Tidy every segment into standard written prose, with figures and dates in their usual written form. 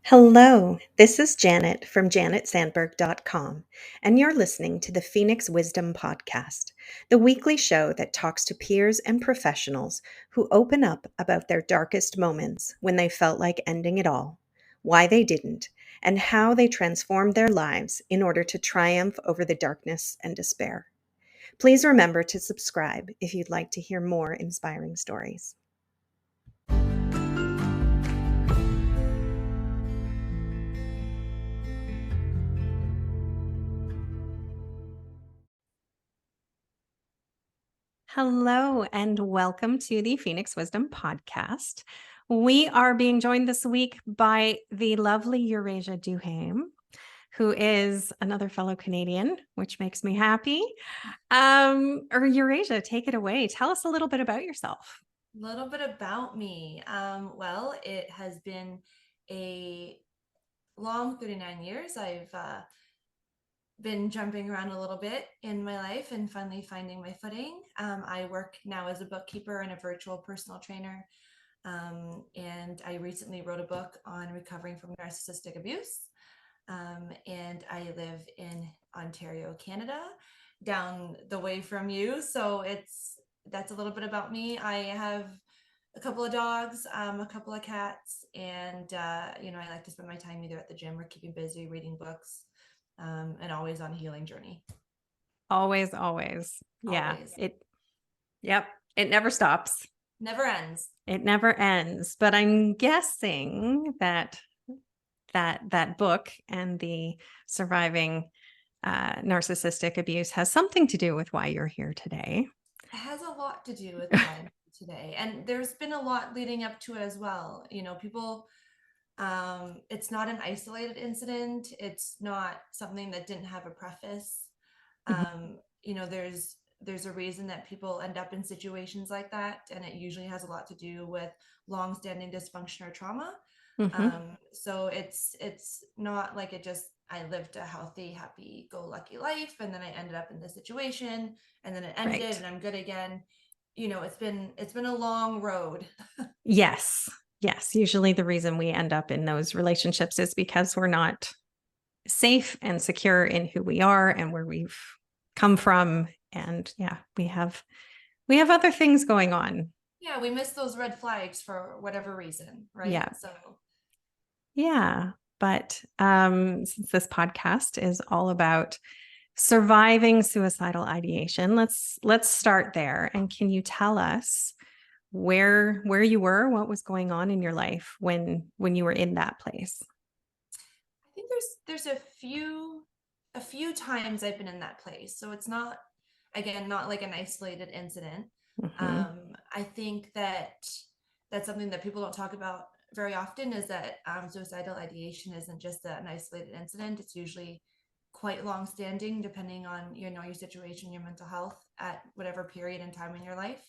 Hello, this is Janet from janetsandberg.com, and you're listening to the Phoenix Wisdom Podcast, the weekly show that talks to peers and professionals who open up about their darkest moments when they felt like ending it all, why they didn't, and how they transformed their lives in order to triumph over the darkness and despair. Please remember to subscribe if you'd like to hear more inspiring stories. Hello, and welcome to the Phoenix Wisdom Podcast. We are being joined this week by the lovely Euraysia Lee, who is another fellow Canadian, which makes me happy. Euraysia, take it away. Tell us a little bit about yourself. A little bit about me. Well, it has been a long 39 years. I've been jumping around a little bit in my life and finally finding my footing. I work now as a bookkeeper and a virtual personal trainer. And I recently wrote a book on recovering from narcissistic abuse. And I live in Ontario, Canada, down the way from you. So that's a little bit about me. I have a couple of dogs, a couple of cats, and I like to spend my time either at the gym or keeping busy, reading books, and always on a healing journey. Always. Yeah. Always. It never stops. Never ends. It never ends. But I'm guessing that book and the surviving narcissistic abuse has something to do with why you're here today. It has a lot to do with why I'm here today. And there's been a lot leading up to it as well. People, it's not an isolated incident. It's not something that didn't have a preface. There's a reason that people end up in situations like that. And it usually has a lot to do with longstanding dysfunction or trauma. So it's not like I lived a healthy, happy go lucky life and then I ended up in this situation and then it ended Right. and I'm good again. It's been a long road. Yes. Usually the reason we end up in those relationships is because we're not safe and secure in who we are and where we've come from. And yeah, we have other things going on. Yeah, we miss those red flags for whatever reason, right? Yeah. So yeah. But since this podcast is all about surviving suicidal ideation, let's start there. And can you tell us where you were, what was going on in your life when you were in that place? I think there's a few times I've been in that place. So it's not, again, not like an isolated incident. I think that's something that people don't talk about very often is that suicidal ideation isn't just an isolated incident. It's usually quite long standing, depending on your situation, your mental health at whatever period and time in your life.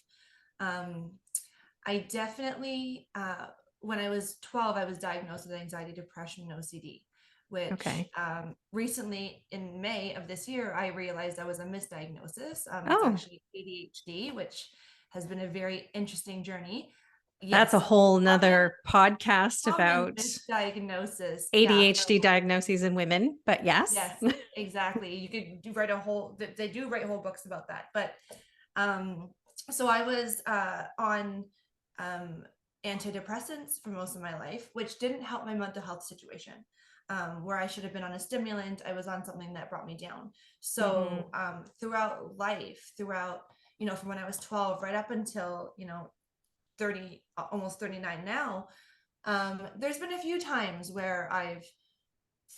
I definitely, when I was 12, I was diagnosed with anxiety, depression, and OCD, which recently in May of this year, I realized that was a misdiagnosis. It's actually ADHD, which has been a very interesting journey. That's a whole nother podcast about misdiagnosis. ADHD diagnoses in women, but yes, exactly. You could write they do write whole books about that. But so I was on antidepressants for most of my life, which didn't help my mental health situation. Where I should have been on a stimulant, I was on something that brought me down. So throughout life, from when I was 12 right up until 30, almost 39 now, there's been a few times where I've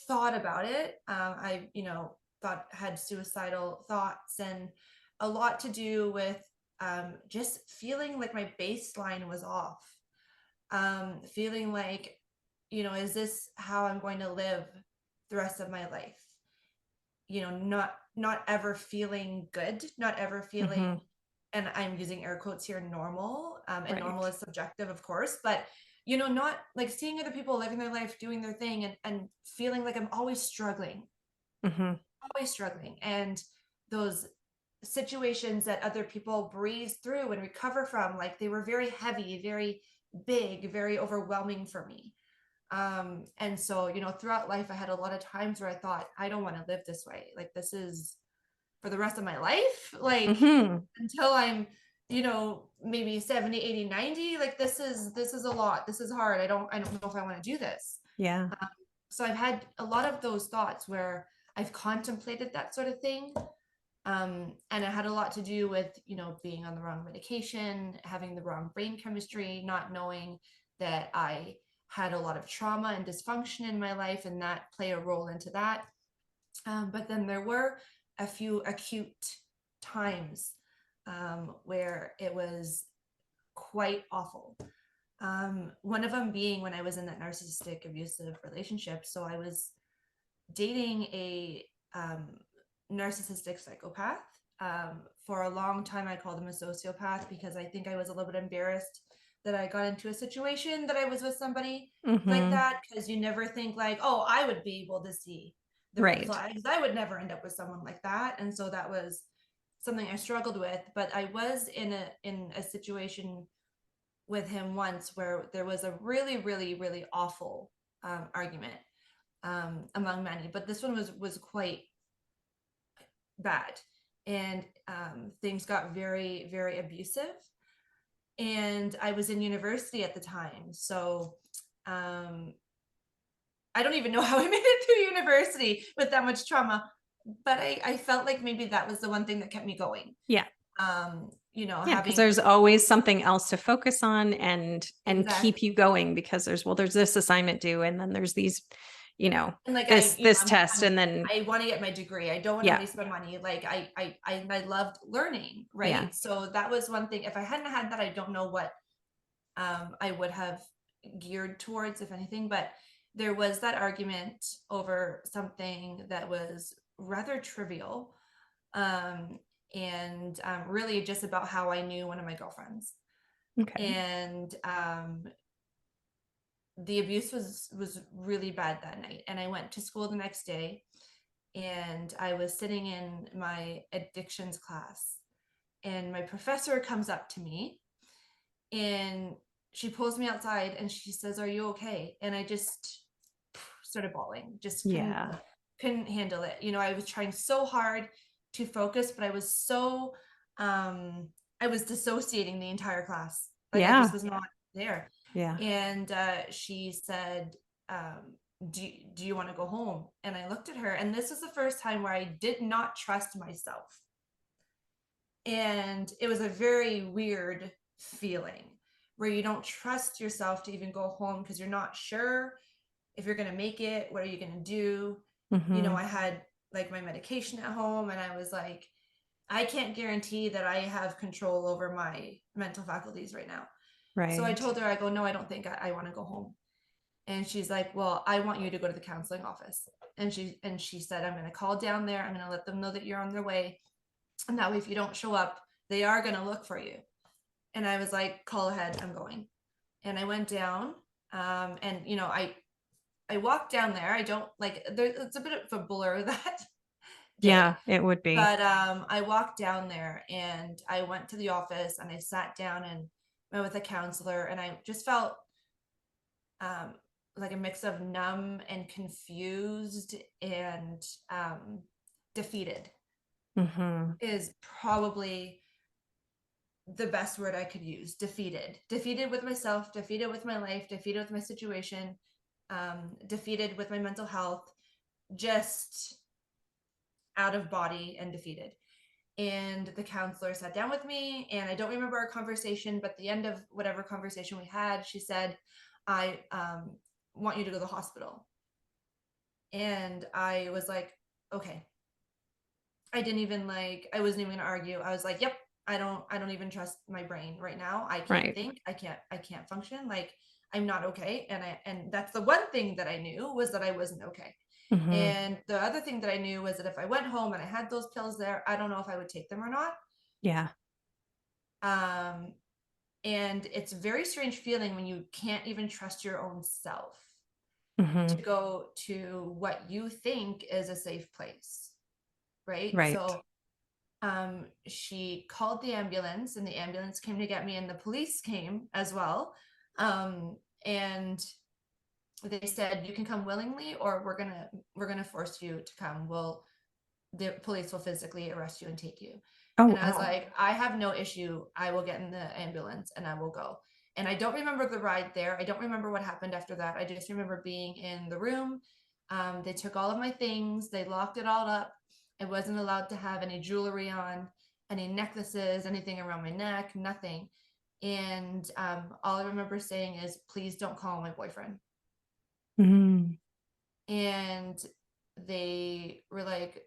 thought about it. I had suicidal thoughts, and a lot to do with just feeling like my baseline was off. Feeling like, is this how I'm going to live the rest of my life? Not ever feeling good, not ever feeling, and I'm using air quotes here, normal. And normal is subjective, of course, but not like seeing other people living their life, doing their thing, and feeling like I'm always struggling. Always struggling. And those situations that other people breeze through and recover from, like they were very heavy, very big, very overwhelming for me. And so, throughout life, I had a lot of times where I thought, I don't want to live this way. Like, this is for the rest of my life. Like, Mm-hmm. until I'm, maybe 70, 80, 90, like this is a lot. This is hard. I don't know if I want to do this. Yeah. So I've had a lot of those thoughts where I've contemplated that sort of thing. And it had a lot to do with, being on the wrong medication, having the wrong brain chemistry, not knowing that I had a lot of trauma and dysfunction in my life, and that play a role into that. But then there were a few acute times where it was quite awful. One of them being when I was in that narcissistic abusive relationship. So I was dating a narcissistic psychopath. For a long time, I called him a sociopath because I think I was a little bit embarrassed that I got into a situation that I was with somebody like Mm-hmm. that, because you never think like, oh, I would be able to see the red Right. flags. I would never end up with someone like that. And so that was something I struggled with. But I was in a situation with him once where there was a really, really, really awful argument among many, but this one was quite bad, and things got very, very abusive. And I was in university at the time, so um, I don't even know how I made it through university with that much trauma. But I felt like maybe that was the one thing that kept me going. Yeah. Yeah, because Having there's always something else to focus on and keep exactly. you going because there's this assignment due and then there's these, And like this test and then I want to get my degree. I don't want to yeah, waste my money. Like I loved learning, yeah, right? So that was one thing. If I hadn't had that, I don't know what I would have geared towards, if anything. But there was that argument over something that was rather trivial, um, and really just about how I knew one of my girlfriends. okay, And the abuse was really bad that night. And I went to school the next day, and I was sitting in my addictions class, and my professor comes up to me, and she pulls me outside and she says, "Are you okay?" And I just started bawling. Just yeah, couldn't handle it. I was trying so hard to focus, but I was dissociating the entire class. Like I just yeah, was not there. yeah, And she said, do you want to go home? And I looked at her, and this was the first time where I did not trust myself. And it was a very weird feeling where you don't trust yourself to even go home because you're not sure if you're going to make it. What are you going to do? mm-hmm. I had like my medication at home, and I was like, I can't guarantee that I have control over my mental faculties right now. So I Right, told her, I go, no, I don't think I want to go home. And she's like, well, I want you to go to the counseling office. And she said, I'm going to call down there. I'm going to let them know that you're on their way. And that way, if you don't show up, they are going to look for you. And I was like, call ahead, I'm going. And I went down. And I walked down there. I don't like there, it's a bit of a blur that yeah, day. it would be, But I walked down there, and I went to the office, and I sat down and met with a counselor, and I just felt um, like a mix of numb and confused and defeated mm-hmm. is probably the best word I could use. Defeated with myself, defeated with my life, defeated with my situation, defeated with my mental health, just out of body and defeated. And the counselor sat down with me, and I don't remember our conversation, but at the end of whatever conversation we had, she said, I want you to go to the hospital. And I was like, okay. I wasn't even gonna argue. I was like, yep, I don't even trust my brain right now. I can't Right, think. I can't function. Like, I'm not okay. And that's the one thing that I knew, was that I wasn't okay. mm-hmm. And the other thing that I knew was that if I went home and I had those pills there, I don't know if I would take them or not. Yeah, Um, and it's a very strange feeling when you can't even trust your own self mm-hmm. to go to what you think is a safe place, right? Right, So she called the ambulance, and the ambulance came to get me, and the police came as well. And they said, you can come willingly, or we're gonna force you to come. The police will physically arrest you and take you. Oh, And I was wow. like, I have no issue. I will get in the ambulance and I will go. And I don't remember the ride there. I don't remember what happened after that. I just remember being in the room. They took all of my things, they locked it all up. I wasn't allowed to have any jewelry on, any necklaces, anything around my neck, nothing. And all I remember saying is, please don't call my boyfriend. Mm. And they were like,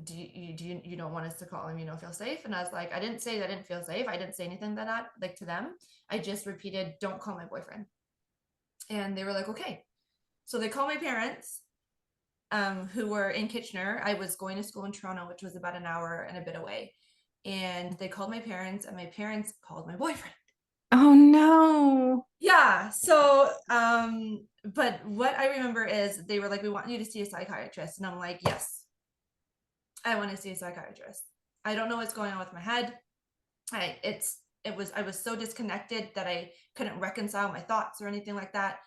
you don't want us to call him, you don't feel safe? And I was like, I didn't say that I didn't feel safe. I didn't say anything that like to them. I just repeated, don't call my boyfriend. And they were like, okay. So they called my parents, who were in Kitchener. I was going to school in Toronto, which was about an hour and a bit away. And they called my parents, and my parents called my boyfriend. Oh, no. Yeah. So, but what I remember is they were like, we want you to see a psychiatrist. And I'm like, yes, I want to see a psychiatrist. I don't know what's going on with my head. I was so disconnected that I couldn't reconcile my thoughts or anything like that.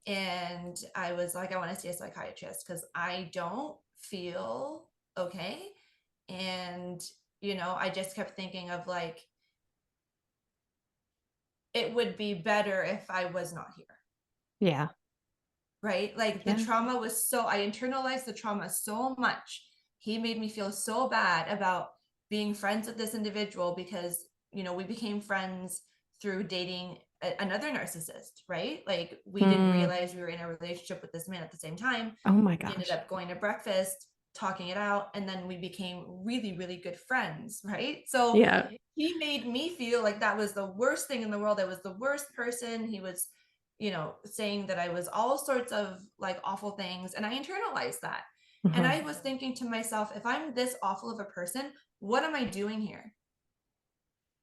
And I was like, I want to see a psychiatrist because I don't feel okay. And, I just kept thinking of like, it would be better if I was not here. Yeah. Right? Like the Yeah. trauma was I internalized the trauma so much. He made me feel so bad about being friends with this individual because, we became friends through dating another narcissist, right? Like we didn't Mm. realize we were in a relationship with this man at the same time. Oh my We ended gosh. up going to breakfast, talking it out, and then we became really, really good friends, right? So Yeah. he made me feel like that was the worst thing in the world. I was the worst person. He was, saying that I was all sorts of like awful things. And I internalized that. And Mhm. I was thinking to myself, if I'm this awful of a person, what am I doing here?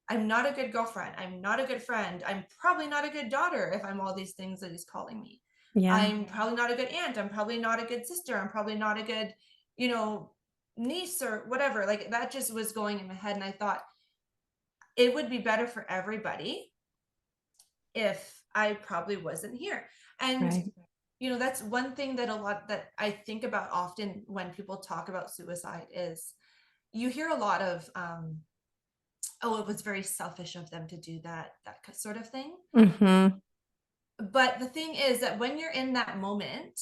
I'm not a good girlfriend. I'm not a good friend. I'm probably not a good daughter if I'm all these things that he's calling me. Yeah. I'm probably not a good aunt. I'm probably not a good sister. I'm probably not a good, you know, niece or whatever. Like that just was going in my head. And I thought it would be better for everybody if I probably wasn't here. And Right. that's one thing that I think about often when people talk about suicide is you hear a lot of oh, it was very selfish of them to do that sort of thing. Mm-hmm. But the thing is that when you're in that moment,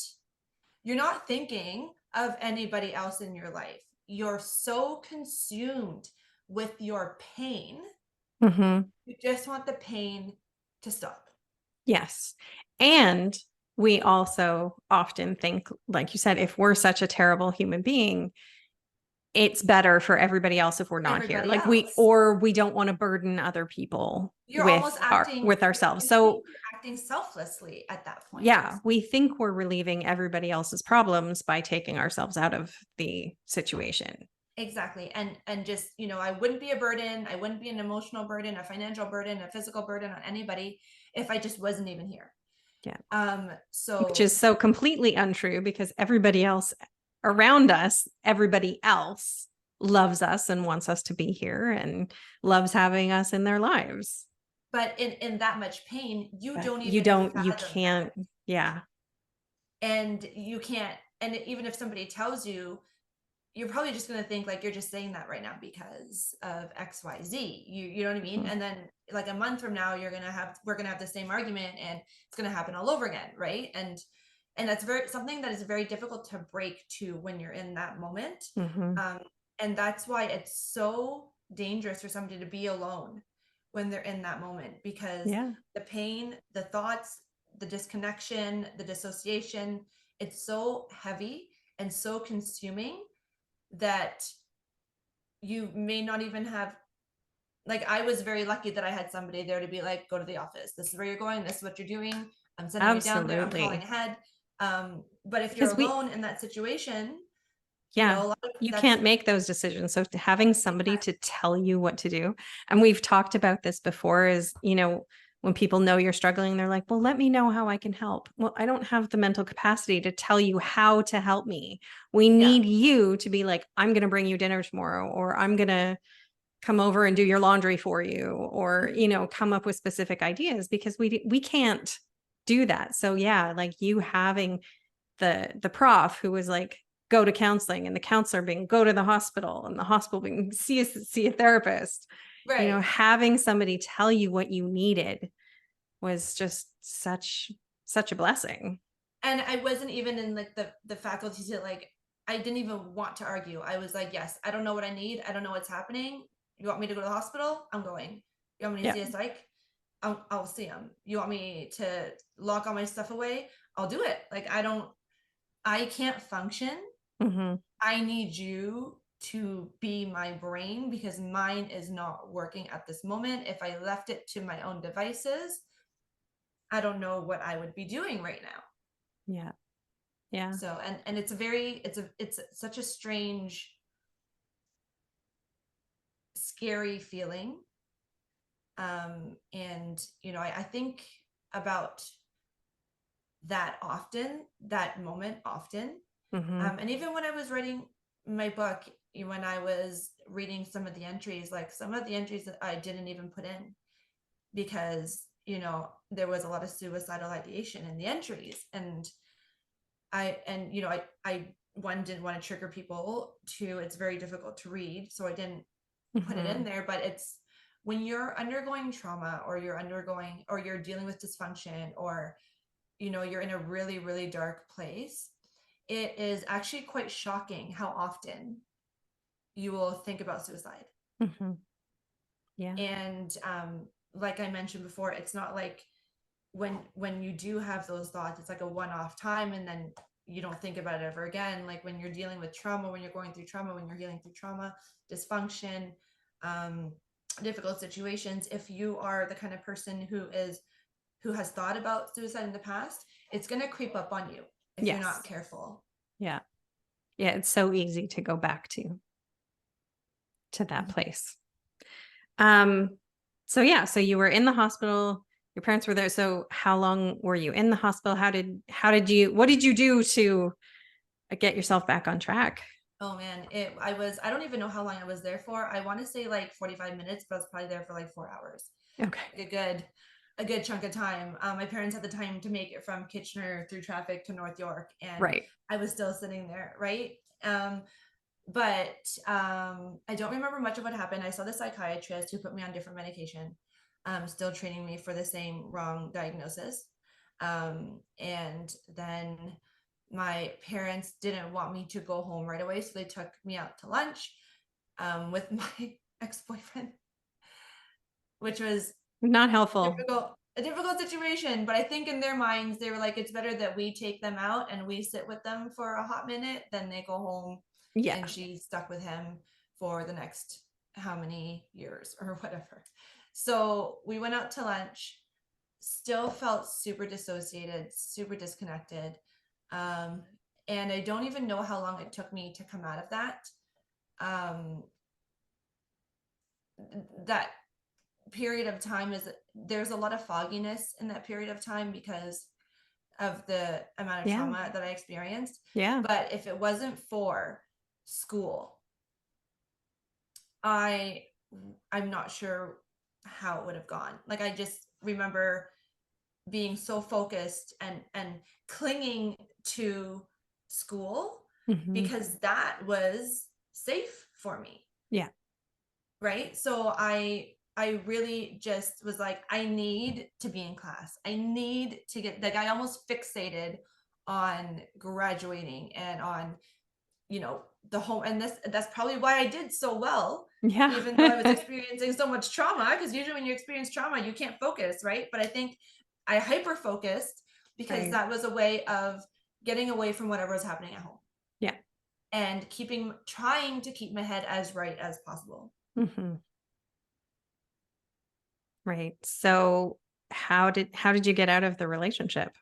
you're not thinking of anybody else in your life. You're so consumed with your pain. Mm-hmm. You just want the pain to stop. Yes. And we also often think, like you said, if we're such a terrible human being, it's better for everybody else if we're not here. Everybody Like else. we don't want to burden other people You're almost acting, with ourselves. I So think you're acting selflessly at that point. yeah, we think we're relieving everybody else's problems by taking ourselves out of the situation. Exactly. And just, I wouldn't be a burden. I wouldn't be an emotional burden, a financial burden, a physical burden on anybody if I just wasn't even here. Yeah. Which So is so completely untrue because everybody else around us, everybody else loves us and wants us to be here and loves having us in their lives. but in that much pain, you But don't you even don't, you fathom that. can't, yeah. And you can't, and even if somebody tells you, you're probably just going to think like you're just saying that right now because of XYZ. You know what I mean? Mm-hmm. And then like a month from now, we're gonna have the same argument and it's gonna happen all over again, right? And that's something that is very difficult to break to when you're in that moment. Mm-hmm. Um, and that's why it's so dangerous for somebody to be alone when they're in that moment because Yeah. the pain, the thoughts, the disconnection, the dissociation, it's so heavy and so consuming that you may not even have, like, I was very lucky that I had somebody there to be like, go to the office, this is where you're going, this is what you're doing, I'm sending you down there, I'm calling Absolutely. ahead. But if you're Because alone in that situation, yeah, a lot of you that's can't make those decisions. So having somebody to tell you what to do, and we've talked about this before, is, when people know you're struggling, they're like, well, let me know how I can help. Well, I don't have the mental capacity to tell you how to help me. We yeah. need you to be like, I'm going to bring you dinner tomorrow, or I'm going to come over and do your laundry for you, or, come up with specific ideas because we can't do that. So yeah, like you having the prof who was like, go to counseling, and the counselor being go to the hospital, and the hospital being see a therapist. Right. Having somebody tell you what you needed was just such a blessing. And I wasn't even in like the faculty to like, I didn't even want to argue. I was like, yes, I don't know what I need. I don't know what's happening. You want me to go to the hospital? I'm going. You want me to Yeah. see a psych? I'll see him. You want me to lock all my stuff away? I'll do it. Like, I can't function. Mm-hmm. I need you to be my brain because mine is not working at this moment. If I left it to my own devices, I don't know what I would be doing right now. Yeah. Yeah. So, and it's such a strange, scary feeling. And I think about that moment often. Mm-hmm. And even when I was writing my book, when I was reading some of the entries, like some of the entries that I didn't even put in because, there was a lot of suicidal ideation in the entries. And I one didn't want to trigger people. Two, it's very difficult to read. So I didn't put it in there, but it's when you're undergoing trauma or you're dealing with dysfunction or, you're in a really, really dark place, it is actually quite shocking how often you will think about suicide. Mm-hmm. Yeah. And like I mentioned before, it's not like when you do have those thoughts, it's like a one-off time and then you don't think about it ever again. Like when you're dealing with trauma, when you're going through trauma, when you're healing through trauma, dysfunction, um, difficult situations, if you are the kind of person who has thought about suicide in the past, it's going to creep up on you if you're not Yes. careful. Yeah. Yeah. It's so easy to go back to that place. So yeah, so you were in the hospital, your parents were there. So how long were you in the hospital? What did you do to get yourself back on track? Oh man, I don't even know how long I was there for. I want to say like 45 minutes, but I was probably there for like 4 hours. Okay. Like a good chunk of time. My parents had the time to make it from Kitchener through traffic to North York, and Right. I was still sitting there, right? But I don't remember much of what happened. I saw the psychiatrist who put me on different medication, still treating me for the same wrong diagnosis. And then my parents didn't want me to go home right away, so they took me out to lunch with my ex-boyfriend, which was Not helpful. a difficult situation. But I think in their minds they were like, it's better that we take them out and we sit with them for a hot minute than they go home Yeah. and she's stuck with him for the next how many years or whatever. So we went out to lunch, still felt super dissociated, super disconnected. And I don't even know how long it took me to come out of that. Um, that period of time there's a lot of fogginess in that period of time because of the amount of Yeah. trauma that I experienced. Yeah. But if it wasn't for school, I'm not sure how it would have gone. Like I just remember being so focused and clinging to school Mm-hmm. because that was safe for me. Yeah. Right? So I really just was like, I need to be in class. I need to get like I almost fixated on graduating and on the home. And that's probably why I did so well, Yeah. even though I was experiencing so much trauma, because usually when you experience trauma you can't focus, right? But I think I hyper focused because Right. that was a way of getting away from whatever was happening at home Yeah. and trying to keep my head as right as possible. Mm-hmm. Right. So how did you get out of the relationship?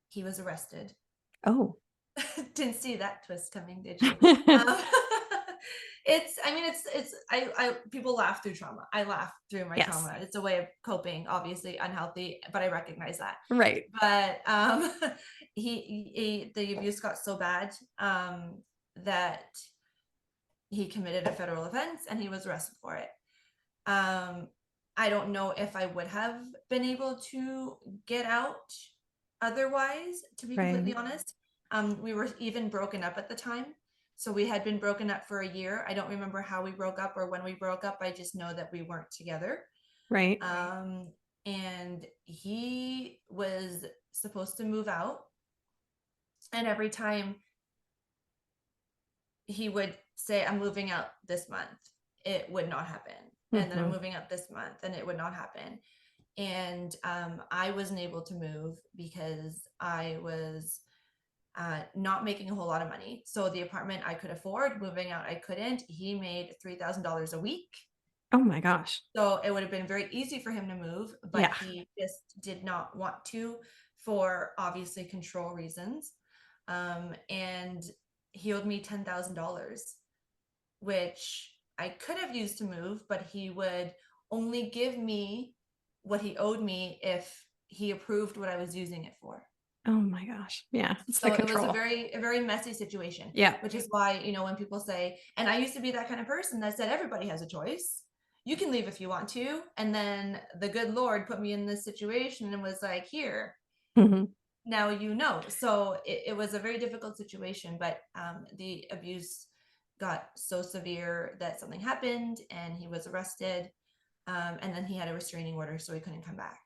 He was arrested. Oh. Didn't see that twist coming, did you? I people laugh through trauma. I laugh through my Yes. trauma. It's a way of coping, obviously unhealthy, but I recognize that. Right. But the abuse got so bad that he committed a federal offense and he was arrested for it. I don't know if I would have been able to get out otherwise, to be completely Right. honest. We were even broken up at the time. So we had been broken up for a year. I don't remember how we broke up or when we broke up. I just know that we weren't together. Right. And he was supposed to move out. And every time he would say, I'm moving out this month, it would not happen. And then I'm moving out this month and it would not happen. And I wasn't able to move because I was not making a whole lot of money. So the apartment I could afford, moving out I couldn't. He made $3,000 a week. Oh my gosh. So it would have been very easy for him to move, but Yeah. he just did not want to for obviously control reasons. And he owed me $10,000, which I could have used to move, but he would only give me what he owed me if he approved what I was using it for. Oh my gosh. Yeah. It's the So it was control. a very messy situation. Yeah. Which is why, when people say, and I used to be that kind of person that said everybody has a choice. You can leave if you want to. And then the good Lord put me in this situation and was like, here, now So it was a very difficult situation, but the abuse got so severe that something happened and he was arrested. And then he had a restraining order, so he couldn't come back.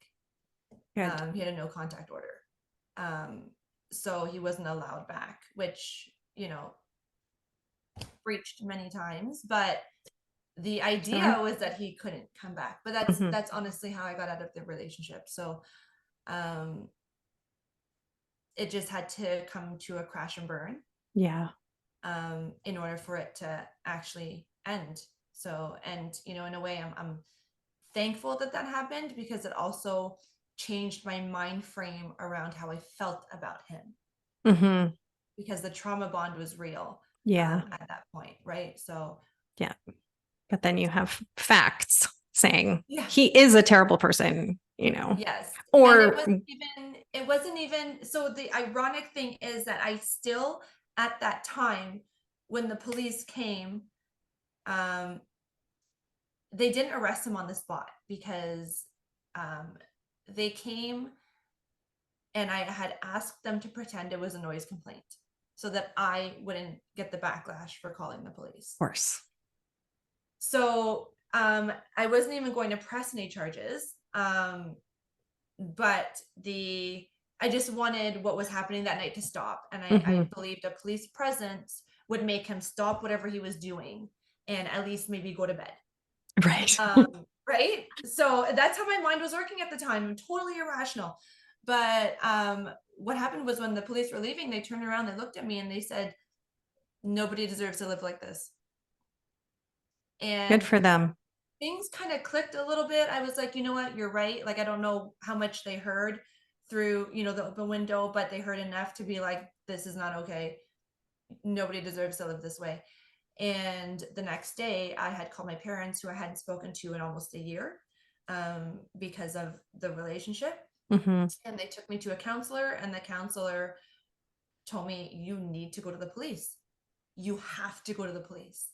Good. He had a no contact order. So he wasn't allowed back, which, breached many times, but the idea was that he couldn't come back. But that's honestly how I got out of the relationship. So it just had to come to a crash and burn. Yeah. In order for it to actually end. So, and in a way, I'm thankful that happened, because it also changed my mind frame around how I felt about him. Because the trauma bond was real. Yeah. At that point, right? So yeah. But then you have facts saying yeah. he is a terrible person, Yes. Or And it wasn't even, so the ironic thing is that I still, at that time, when the police came, they didn't arrest him on the spot, because they came and I had asked them to pretend it was a noise complaint so that I wouldn't get the backlash for calling the police. Of course. So I wasn't even going to press any charges. But I just wanted what was happening that night to stop. And I believed a police presence would make him stop whatever he was doing and at least maybe go to bed. Right. Right. So that's how my mind was working at the time. Totally irrational. But what happened was, when the police were leaving, they turned around, they looked at me and they said, nobody deserves to live like this. And good for them. Things kind of clicked a little bit. I was like, you know what, you're right. Like, I don't know how much they heard through, the open window, but they heard enough to be like, this is not okay. Nobody deserves to live this way. And the next day I had called my parents, who I hadn't spoken to in almost a year, because of the relationship. And they took me to a counselor, and the counselor told me, you need to go to the police. You have to go to the police.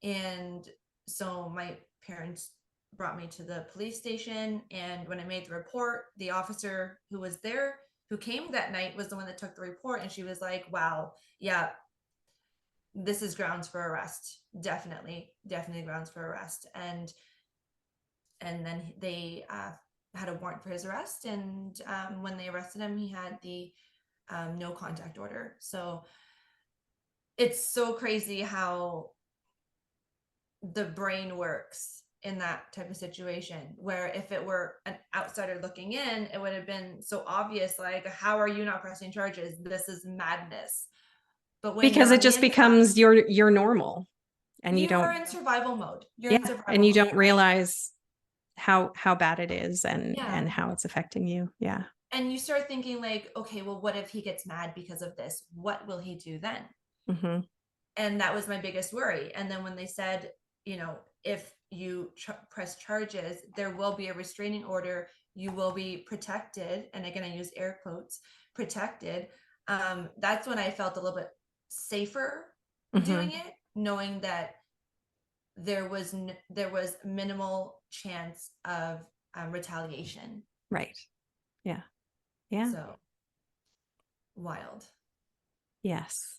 And so my parents brought me to the police station. And when I made the report, the officer who was there, who came that night, was the one that took the report. And she was like, wow, yeah, this is grounds for arrest. Definitely grounds for arrest. And then they had a warrant for his arrest. And when they arrested him, he had the no contact order. So it's so crazy how the brain works in that type of situation, where if it were an outsider looking in, it would have been so obvious, like, how are you not pressing charges? This is madness. But when because it just becomes your normal, and you are don't in survival mode. You're in survival and you mode, don't right? realize how bad it is and how it's affecting you. Yeah. And you start thinking, like, okay, well, what if he gets mad because of this? What will he do then? And that was my biggest worry. And then when they said, if you press charges, there will be a restraining order, you will be protected. And again, I use air quotes, protected. That's when I felt a little bit safer doing it, knowing that there was minimal chance of retaliation. Right. Yeah. Yeah. So wild. Yes.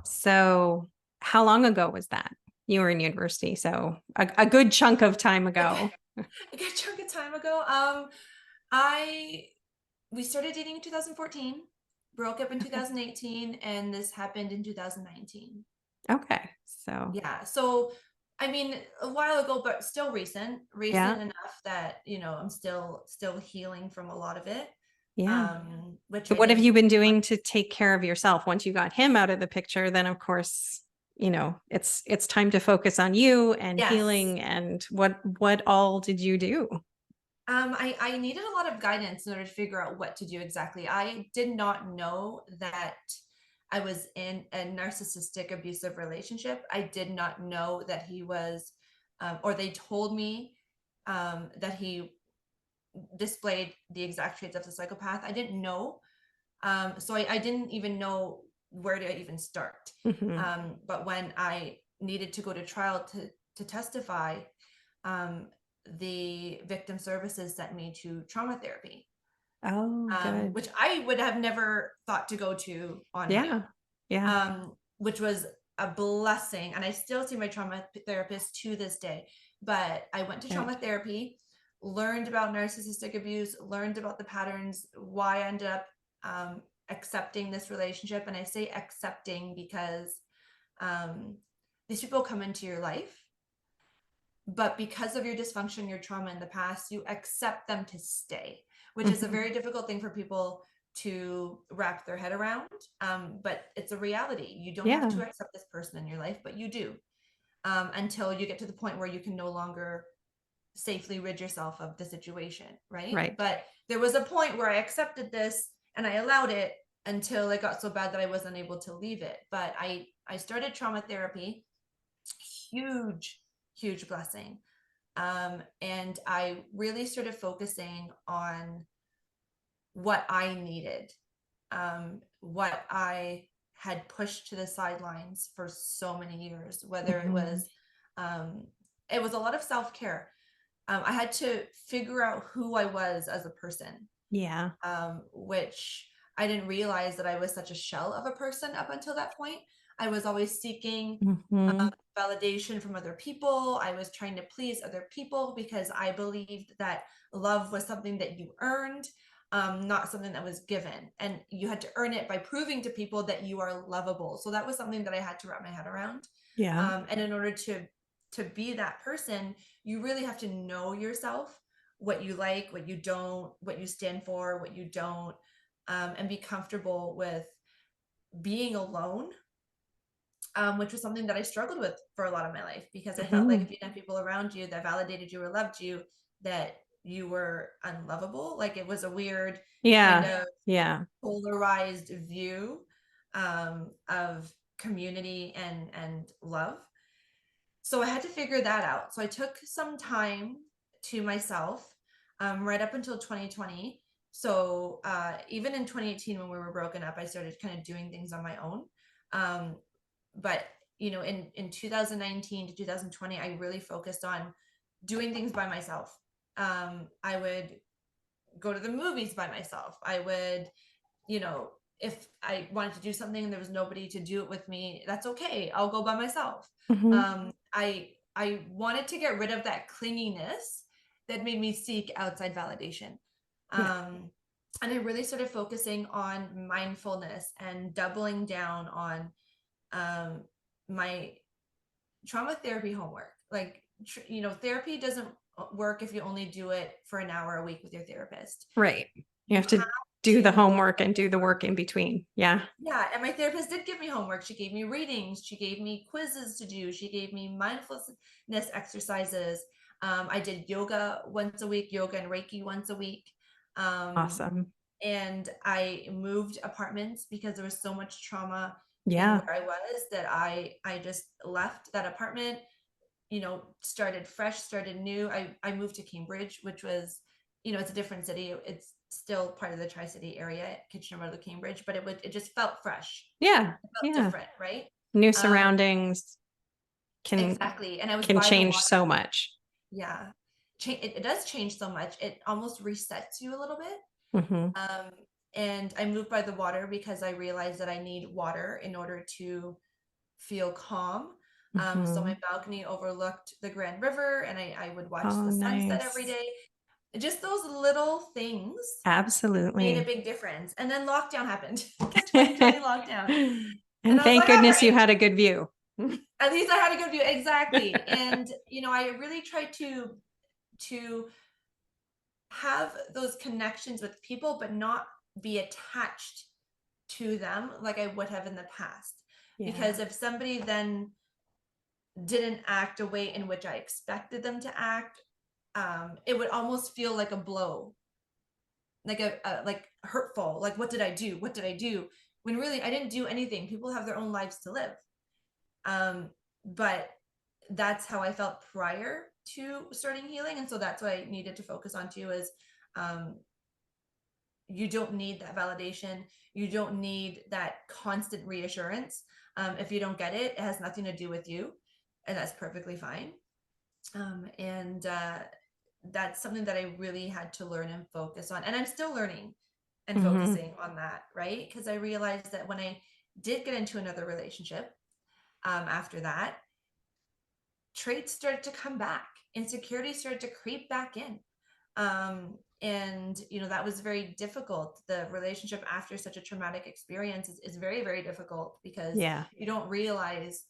So how long ago was that? You were in university, so a good chunk of time ago. A good chunk of time ago. I we started dating in 2014, broke up in Okay. 2018, and this happened in 2019. Okay. So Yeah. So I mean, a while ago, but still yeah. recent enough that, I'm still healing from a lot of it. Yeah. Which So I what have didn't. you been doing to take care of yourself once you got him out of the picture? Then of course, it's time to focus on you and Yes. healing. And what all did you do? I needed a lot of guidance in order to figure out what to do exactly. I did not know that I was in a narcissistic abusive relationship. I did not know that he was, or they told me that he displayed the exact traits of the psychopath. I didn't know. So I didn't even know where to even start. Hmm. But when I needed to go to trial to testify, um, the victim services sent me to trauma therapy, Oh, good. which I would have never thought to go to on my Yeah. own, Yeah. which was a blessing. And I still see my trauma therapist to this day. But I went to Good. trauma therapy, learned about narcissistic abuse, learned about the patterns, why I ended up accepting this relationship. And I say accepting because um, these people come into your life, but because of your dysfunction, your trauma in the past, you accept them to stay, which is a Mhm. very difficult thing for people to wrap their head around. But it's a reality. You don't have to Yeah. accept this person in your life, but you do, until you get to the point where you can no longer safely rid yourself of the situation, right? Right. But there was a point where I accepted this and I allowed it until it got so bad that I wasn't able to leave it. But I started trauma therapy, huge, huge blessing. And I really started focusing on what I needed, what I had pushed to the sidelines for so many years, whether Mhm. um, it was a lot of self-care. I had to figure out who I was as a person, Yeah. which I didn't realize that I was such a shell of a person up until that point. I was always seeking Hmm. validation from other people. I was trying to please other people because I believed that love was something that you earned, not something that was given. And you had to earn it by proving to people that you are lovable. So that was something that I had to wrap my head around. Yeah. And in order to be that person, you really have to know yourself, what you like, what you don't, what you stand for, what you don't, and be comfortable with being alone, which was something that I struggled with for a lot of my life because I felt like Hmm. if you had people around you that validated you or loved you, that you were unlovable. Like it was a weird kind Yeah. of Yeah. polarized view of community and love. So I had to figure that out. So I took some time to myself, right up until 2020. So even in 2018, when we were broken up, I started kind of doing things on my own. Um, but in 2019 to 2020, I really focused on doing things by myself. I would go to the movies by myself. I would, you know, if I wanted to do something and there was nobody to do it with me, that's okay. I'll go by myself. Hmm. I wanted to get rid of that clinginess that made me seek outside validation. Yeah. And I really started focusing on mindfulness and doubling down on um, my trauma therapy homework. Like, therapy doesn't work if you only do it for an hour a week with your therapist. Right. You You have to have do the to, homework and do the work in between. Yeah. yeah. And my therapist did give me homework. She gave me readings. She gave me quizzes to do. She gave me mindfulness exercises. I did yoga once a week, yoga and Reiki once a week. Um, Awesome. and I moved apartments because there was so much trauma in Yeah. where I was that I just left that apartment, started fresh, started new. I moved to Cambridge, which was, it's a different city. It's still part of the Tri-City area, Kitchener Road to Cambridge, but it just felt fresh. Yeah. It felt Yeah. different, right? New Um, surroundings can exactly. And I was can by the change water. so much. Yeah. It does change so much. It almost resets you a little bit. Hmm. And I moved by the water because I realized that I need water in order to feel calm. So Mm-hmm. my balcony overlooked the Grand River, and I would watch Oh, the sunset every nice. day. Just those little things made a Absolutely. big difference. And then lockdown happened, the 2020 lockdown. And And I was thank like, all goodness you right, had a good view. at least I had a good view. Exactly. And, I really tried to have those connections with people, but not be attached to them like I would have in the past. Yeah. Because if somebody then didn't act a way in which I expected them to act, it would almost feel like a blow, like like hurtful. Like, what did I do? What did I do? When really I didn't do anything. People have their own lives to live. But that's how I felt prior to starting healing, and so that's what I needed to focus on too. Is um, you don't need that validation. You don't need that constant reassurance. If you don't get it, it has nothing to do with you, and that's perfectly fine. And That's something that I really had to learn and focus on. And I'm still learning and Mm-hmm. focusing on that, right? Because I realized that when I did get into another relationship, after that, traits started to come back, insecurity started to creep back in. And that was very difficult. The relationship after such a traumatic experience is very, very difficult, because Yeah. you don't realize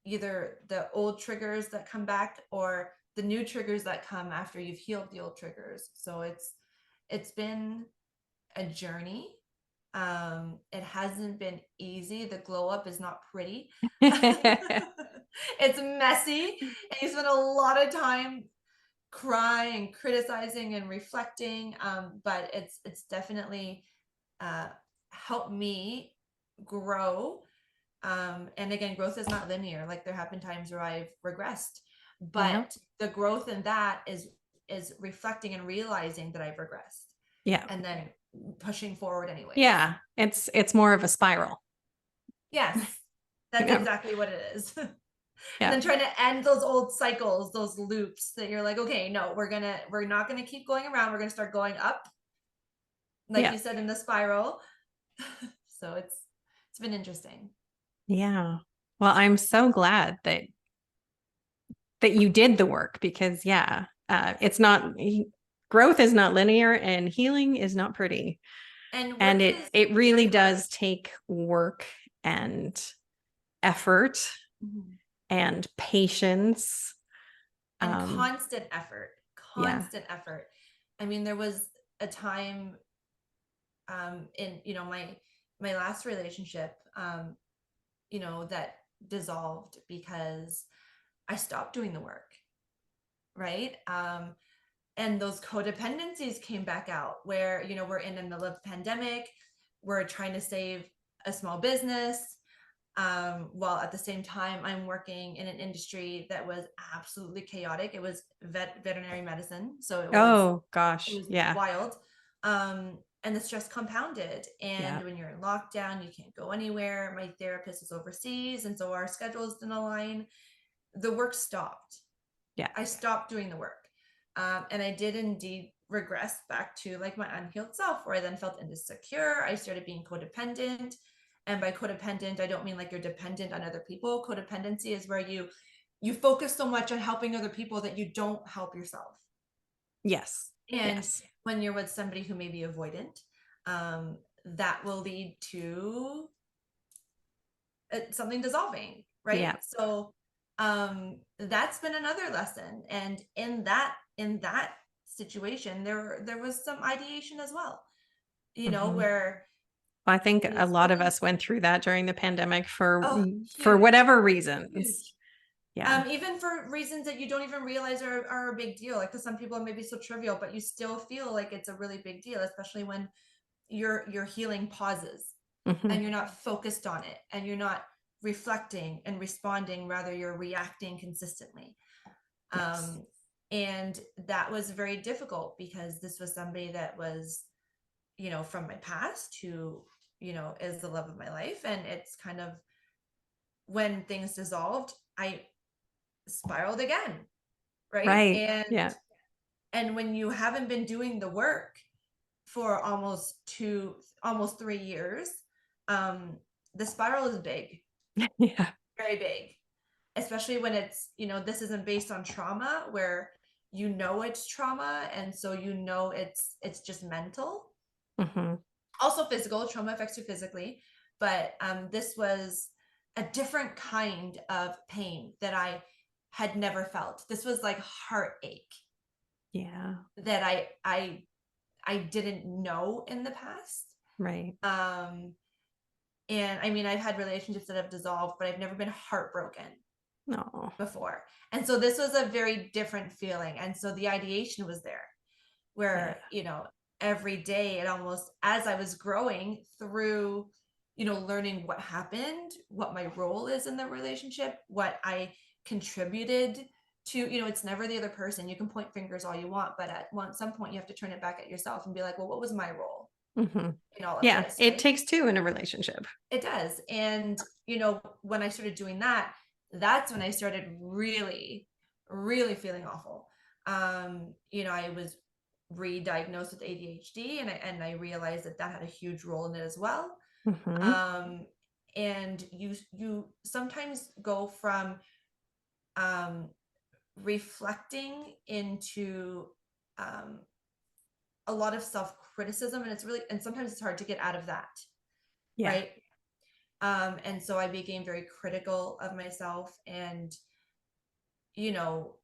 either the old triggers that come back or the new triggers that come after you've healed the old triggers. So it's been a journey. It hasn't been easy. The glow up is not pretty. It's messy, and you spend a lot of time crying, criticizing, and reflecting. But it's definitely uh, helped me grow. And again, growth is not linear. Like, there have been times where I've regressed, Yeah. but the growth in that is reflecting and realizing that I've regressed, Yeah. and then pushing forward anyways. Yeah. It's more of a spiral. Yes, that's Yeah. exactly what it is. And Yeah. then trying to end those old cycles, those loops that you're like, okay, no, we're not gonna keep going around. We're gonna start going up, like Yeah. you said, in the spiral. So it's been interesting. Yeah. Well, I'm so glad that you did the work, because it's not, growth is not linear and healing is not pretty. And And work it is really very hard. does take work and effort Mhm. and patience. And Um, constant effort, yeah. constant effort. I mean, there was a time in my last relationship, that dissolved because I stopped doing the work, right? And those codependencies came back out, where we're in the middle of a pandemic, we're trying to save a small business, while at the same time I'm working in an industry that was absolutely chaotic. It was veterinary medicine, so Oh it gosh. was Yeah. wild. And the stress compounded. Yeah. And when you're in lockdown, you can't go anywhere. My therapist is overseas, and so our schedules didn't align. The work stopped. Yeah. I stopped doing the work. And I did indeed regress back to like my unhealed self, where I then felt insecure. I started being codependent. And by codependent, I don't mean like you're dependent on other people. Codependency is where you focus so much on helping other people that you don't help yourself. Yes. And Yes. when you're with somebody who may be avoidant, that will lead to something dissolving, right? Yeah. So that's been another lesson. And in that situation, there was some ideation as well, Mhm. where I think it a is lot of really, us went through that during the pandemic oh, for huge, whatever reasons. huge. Yeah. Even for reasons that you don't even realize are a big deal. Like, to some people it may be so trivial, but you still feel like it's a really big deal, especially when your healing pauses Hmm. and you're not focused on it, and you're not reflecting and responding, rather you're reacting consistently. Yes. um, and that was very difficult, because this was somebody that was from my past, who is the love of my life. And it's kind of, when things dissolved, I spiraled again, right? Right. and Yeah. and when you haven't been doing the work, for almost 3 years. The spiral is big, Yeah. very big, especially when it's, this isn't based on trauma where it's trauma, and so it's just mental. Hmm. Also physical trauma affects you physically, but this was a different kind of pain that I had never felt. This was like heartache Yeah. that I didn't know in the past. Right. And I mean, I've had relationships that have dissolved, but I've never been heartbroken No. before. And so this was a very different feeling. And so the ideation was there Yeah. where, every day it almost, as I was growing through, learning what happened, what my role is in the relationship, what I contributed to, it's never the other person. You can point fingers all you want, but at some point you have to turn it back at yourself and be like, well, what was my role Hmm. in all of Yeah. this, It right? takes two in a relationship. It does. And, when I started doing that, that's when I started really, really feeling awful. I was re-diagnosed with ADHD, and I realized that had a huge role in it as well. Hmm. Um, and you sometimes go from reflecting into um, a lot of self-criticism, and sometimes it's hard to get out of that, Yeah. right? And so I became very critical of myself, and you know,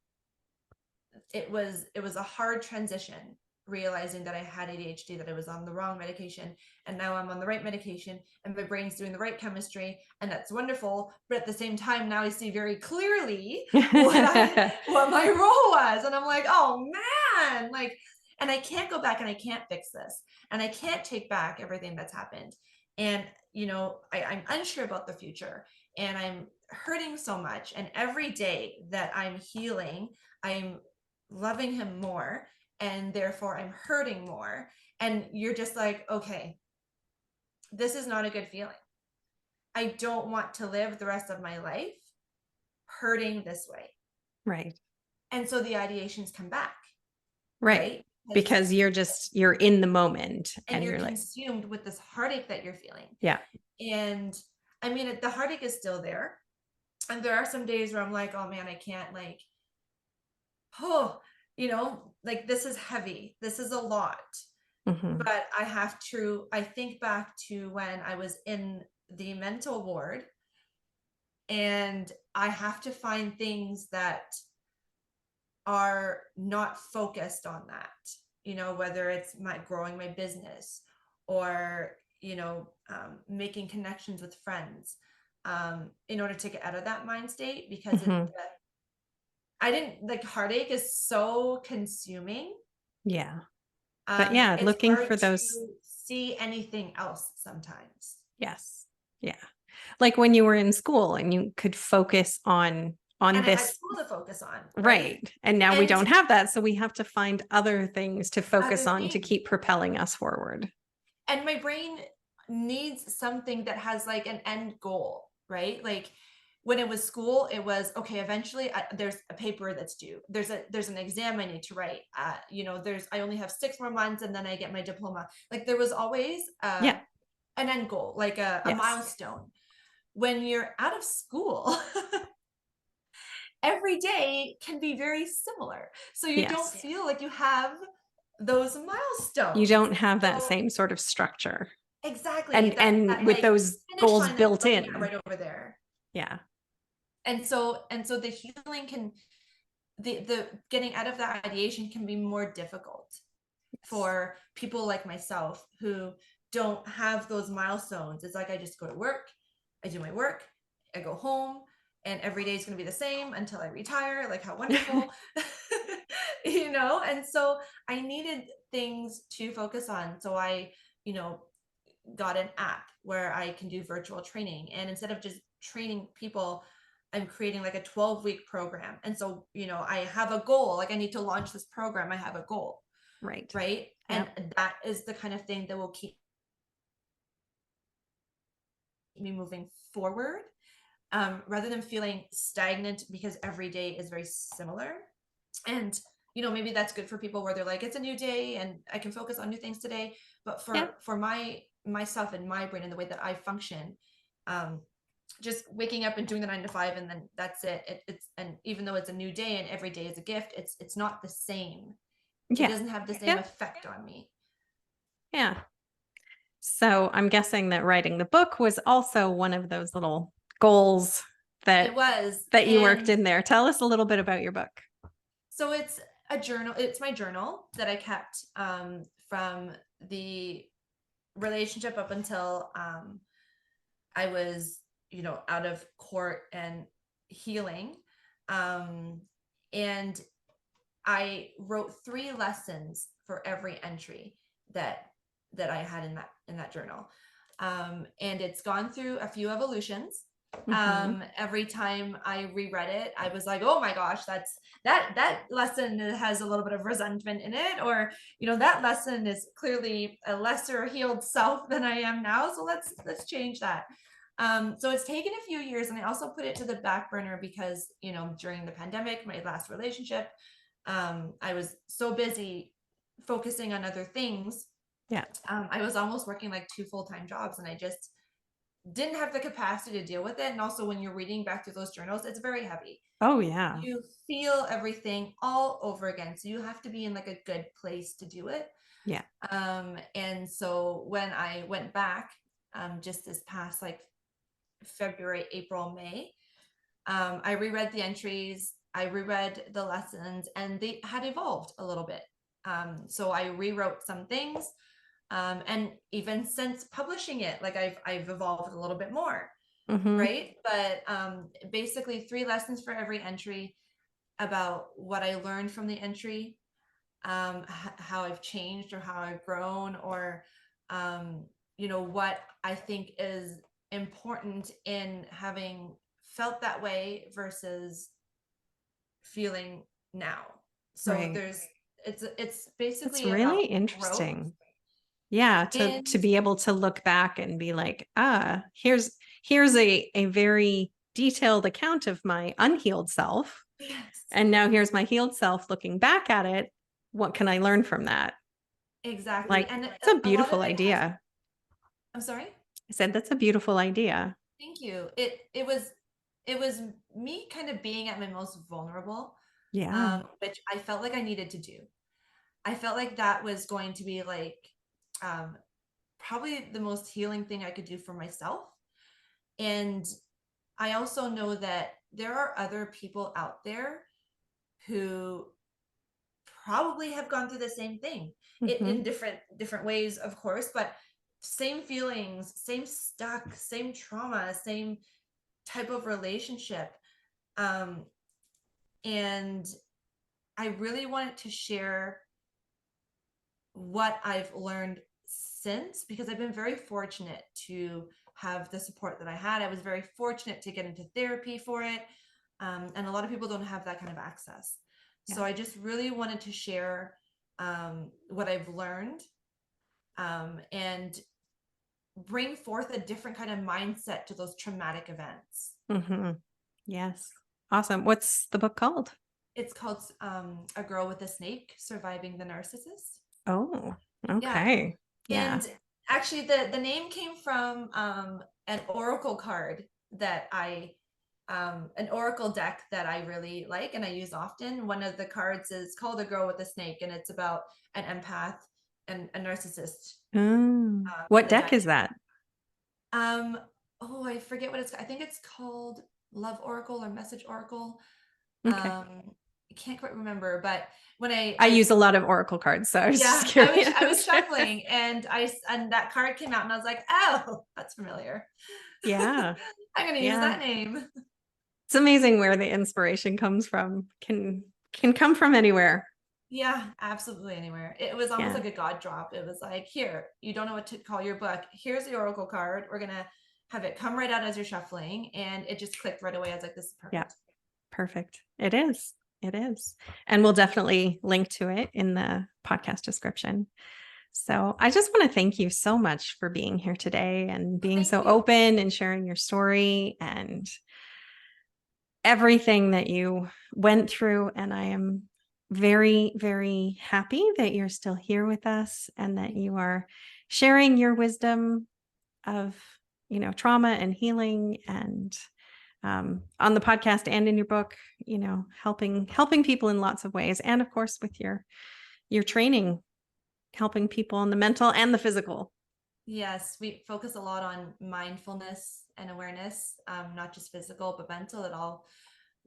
it was a hard transition, realizing that I had ADHD, that I was on the wrong medication, and now I'm on the right medication, and my brain's doing the right chemistry, and that's wonderful. But at the same time, now I see very clearly what my role was, and I'm like, oh man, like, and I can't go back, and I can't fix this, and I can't take back everything that's happened, and I'm unsure about the future, and I'm hurting so much, and every day that I'm healing, I'm loving him more, and therefore I'm hurting more. And you're just like, okay, this is not a good feeling. I don't want to live the rest of my life hurting this way. Right. And so the ideations come back, Right. right? Because you're in the moment And and you're you're like, consumed with this heartache that you're feeling. yeah. And I mean, the heartache is still there. And there are some days where I'm like, oh man, I can't, like, oh, like, this is heavy. This is a lot. Hmm. But I think back to when I was in the mental ward, and I have to find things that are not focused on that, whether it's growing my business, or, making connections with friends, in order to get out of that mind state, because Hmm. I didn't, like, heartache is so consuming. Yeah. But yeah, It's looking hard for those. to see anything else sometimes. Yes. Yeah. Like when you were in school and you could focus on And I had this. school to focus on, right? Right. And now we And don't have that. So we have to find other things to focus other on to things. keep propelling us forward. And my brain needs something that has, like, an end goal, right? Like, when it was school, it was okay. Eventually, there's a paper that's due. There's an exam I need to write. I only have 6 more months, and then I get my diploma. Like, there was always Yeah. an end goal, like a Yes. milestone. When you're out of school, every day can be very similar. So you don't Yes. feel like you have those You milestones. don't have that So same sort of structure. exactly, And that with like those finish goals line that built you're looking at in. right over there. Yeah. And so the healing can, the getting out of that ideation can be more difficult Yes. for people like myself who don't have those milestones. It's like, I just go to work, I do my work, I go home, and every day is going to be the same until I retire. Like, how wonderful. And so I needed things to focus on. So I, you know, got an app where I can do virtual training. And instead of just training people, I'm creating like a 12-week program. And so, I have a goal, like, I need to launch this program. I have a goal, Right. right? And Yep. that is the kind of thing that will keep me moving forward, rather than feeling stagnant because every day is very similar. And maybe that's good for people where they're like, it's a new day and I can focus on new things today. But Yeah. for myself and my brain and the way that I function, um, just waking up and doing the 9 to 5 and then that's it. And even though it's a new day and every day is a gift, it's not the same. It Yeah. doesn't have the same Yeah. effect on me. Yeah. So I'm guessing that writing the book was also one of those little goals It was. that you worked And in there. Tell us a little bit about your book. so it's a journal. It's my journal that I kept from the relationship up until I was, out of court and healing. And I wrote 3 lessons for every entry that I had in that journal. And it's gone through a few evolutions. Every time I reread it, I was like, oh my gosh, that lesson has a little bit of resentment in it, or that lesson is clearly a lesser healed self than I am now. So let's change that. So it's taken a few years, and I also put it to the back burner because during the pandemic, my last relationship, I was so busy focusing on other things. Yeah. I was almost working like 2 full-time jobs, and I just didn't have the capacity to deal with it. And also, when you're reading back through those journals, it's very heavy. Oh, yeah. You feel everything all over again. So you have to be in like a good place to do it. Yeah. And so when I went back, just this past like February, April, May, I reread the entries, I reread the lessons, and they had evolved a little bit. So I rewrote some things. And even since publishing it, like I've evolved a little bit more, right? But basically 3 lessons for every entry about what I learned from the entry, how I've changed or how I've grown, or what I think is important in having felt that way versus feeling now. So Right. it's It's basically really about growth. interesting. Yeah, And to be able to look back and be like, here's a very detailed account of my unhealed self. yes, And now here's my healed self looking back at it. What can I learn from that? exactly. Like, And it's a a lot of beautiful it has, idea. I'm sorry. I said that's a beautiful idea. Thank you. It was me kind of being at my most vulnerable, Yeah. which I felt like I needed to do. I felt like that was going to be like um, probably the most healing thing I could do for myself. And I also know that there are other people out there who probably have gone through the same thing, in different ways, of course, but same feelings, same stuck, same trauma, same type of relationship. Um, and I really wanted to share what I've learned since, because I've been very fortunate to have the support that I had. I was very fortunate to get into therapy for it. And a lot of people don't have that kind of access. Yeah. So I just really wanted to share what I've learned, and bring forth a different kind of mindset to those traumatic events. Yes. Awesome. What's the book called? It's called A Girl with a Snake, Surviving the Narcissist. Oh, Yeah. okay. Yeah. And actually the name came from an oracle card that an oracle deck that I really like and I use often. One of the cards is called A Girl with a Snake, and it's about an empath and a narcissist. What And the deck is dynamic. that? Oh, I forget what I think it's called Love Oracle or Message Oracle. Okay. I can't quite remember, but when I use a lot of oracle cards, so I was just yeah, I was curious. shuffling and that card came out and I was like, oh, that's familiar. Yeah. I'm gonna use Yeah. that name. It's amazing where the inspiration comes from. Can come from anywhere. Yeah, absolutely anywhere. It was almost Yeah. like a God drop. It was like, here, you don't know what to call your book. Here's the oracle card. We're gonna have it come right out as you're shuffling, and it just clicked right away. I was like, this is Yeah. perfect. Perfect. It is. It is. And we'll definitely link to it in the podcast description. So I just want to thank you so much for being here today and Well, being thank so you. open and sharing your story and everything that you went through. And I am very, very happy that you're still here with us and that you are sharing your wisdom of, trauma and healing, and on the podcast and in your book, helping people in lots of ways. And of course, with your training, helping people in the mental and the physical. Yes, we focus a lot on mindfulness and awareness, not just physical, but mental. It all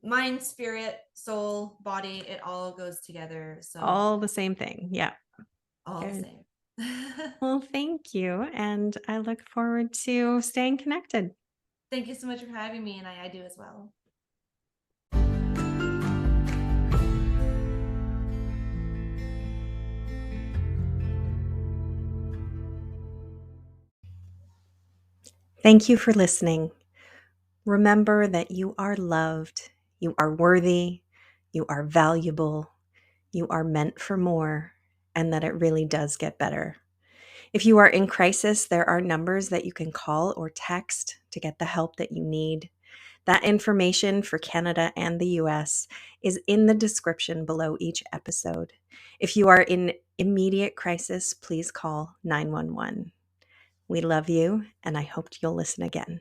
mind, spirit, soul, body, it all goes together. So All the same thing. Yeah. all the Good. same. Well, thank you. And I look forward to staying connected. Thank you so much for having me, and I do as well. Thank you for listening. Remember that you are loved, you are worthy, you are valuable, you are meant for more, and that it really does get better. If you are in crisis, there are numbers that you can call or text to get the help that you need. That information for Canada and the US is in the description below each episode. If you are in immediate crisis, please call 911. We love you, and I hope you'll listen again.